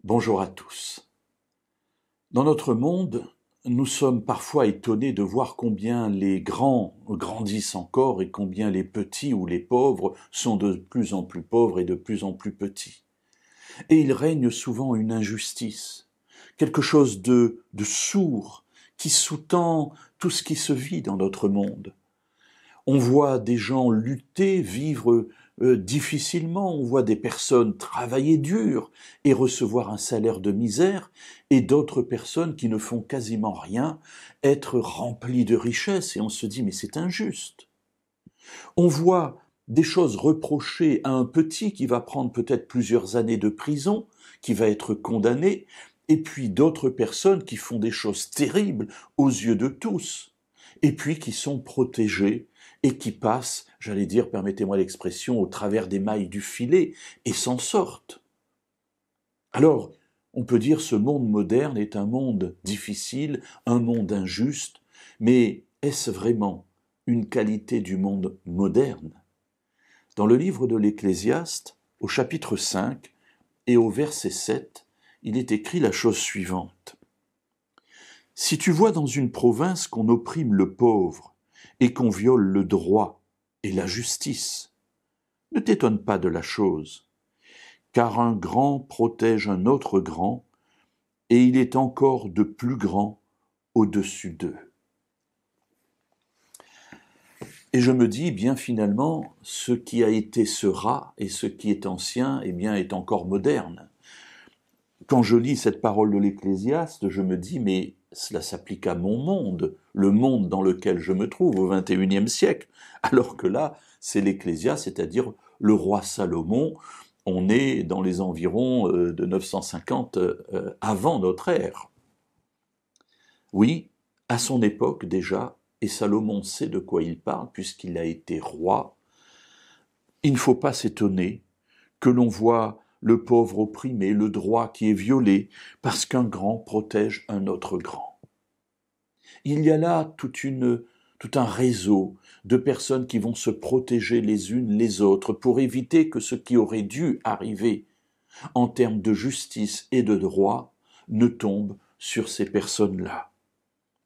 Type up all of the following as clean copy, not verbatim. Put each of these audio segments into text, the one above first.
Bonjour à tous. Dans notre monde, nous sommes parfois étonnés de voir combien les grands grandissent encore et combien les petits ou les pauvres sont de plus en plus pauvres et de plus en plus petits. Et il règne souvent une injustice, quelque chose de sourd qui sous-tend tout ce qui se vit dans notre monde. On voit des gens lutter, vivre difficilement, on voit des personnes travailler dur et recevoir un salaire de misère, et d'autres personnes qui ne font quasiment rien, être remplies de richesses, et on se dit mais c'est injuste. On voit des choses reprochées à un petit qui va prendre peut-être plusieurs années de prison, qui va être condamné, et puis d'autres personnes qui font des choses terribles aux yeux de tous, et puis qui sont protégées et qui passent, j'allais dire, permettez-moi l'expression, au travers des mailles du filet et s'en sortent. Alors, on peut dire ce monde moderne est un monde difficile, un monde injuste, mais est-ce vraiment une qualité du monde moderne? Dans le livre de l'Ecclésiaste, au chapitre 5 et au verset 7, il est écrit la chose suivante. « Si tu vois dans une province qu'on opprime le pauvre et qu'on viole le droit et la justice, ne t'étonne pas de la chose, car un grand protège un autre grand, et il est encore de plus grand au-dessus d'eux. » Et je me dis, bien finalement, ce qui a été sera, et ce qui est ancien, eh bien, est encore moderne. Quand je lis cette parole de l'Ecclésiaste, je me dis, mais cela s'applique à mon monde, le monde dans lequel je me trouve au XXIe siècle, alors que là, c'est l'Ecclésiaste, c'est-à-dire le roi Salomon. On est dans les environs de 950 avant notre ère. Oui, à son époque déjà, et Salomon sait de quoi il parle puisqu'il a été roi, il ne faut pas s'étonner que l'on voit le pauvre opprimé, le droit qui est violé, parce qu'un grand protège un autre grand. Il y a là tout un réseau de personnes qui vont se protéger les unes les autres pour éviter que ce qui aurait dû arriver en termes de justice et de droit ne tombe sur ces personnes-là.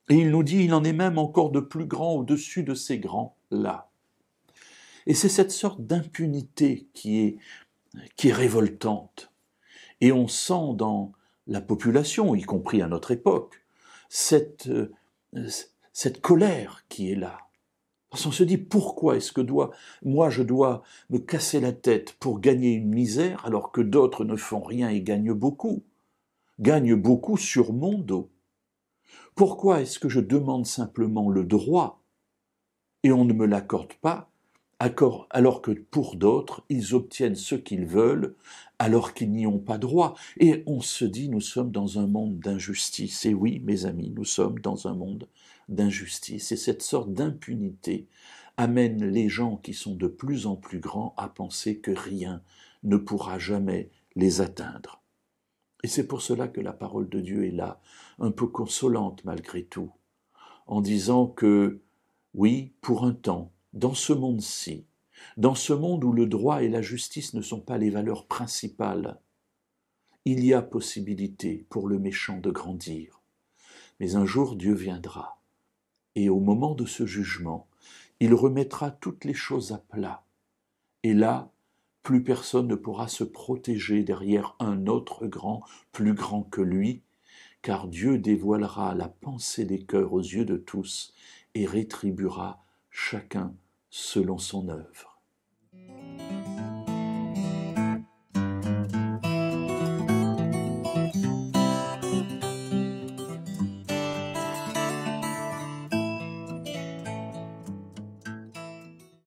Et il nous dit, il en est même encore de plus grand au-dessus de ces grands-là. Et c'est cette sorte d'impunité qui est révoltante. Et on sent dans la population, y compris à notre époque, cette colère qui est là. Parce qu'on se dit, pourquoi est-ce que moi je dois me casser la tête pour gagner une misère alors que d'autres ne font rien et gagnent beaucoup sur mon dos? Pourquoi est-ce que je demande simplement le droit et on ne me l'accorde pas, alors que pour d'autres, ils obtiennent ce qu'ils veulent, alors qu'ils n'y ont pas droit? Et on se dit, nous sommes dans un monde d'injustice. Et oui, mes amis, nous sommes dans un monde d'injustice. Et cette sorte d'impunité amène les gens qui sont de plus en plus grands à penser que rien ne pourra jamais les atteindre. Et c'est pour cela que la parole de Dieu est là, un peu consolante malgré tout, en disant que, oui, pour un temps, dans ce monde-ci, dans ce monde où le droit et la justice ne sont pas les valeurs principales, il y a possibilité pour le méchant de grandir. Mais un jour, Dieu viendra, et au moment de ce jugement, il remettra toutes les choses à plat. Et là, plus personne ne pourra se protéger derrière un autre grand, plus grand que lui, car Dieu dévoilera la pensée des cœurs aux yeux de tous et rétribuera chacun selon son œuvre.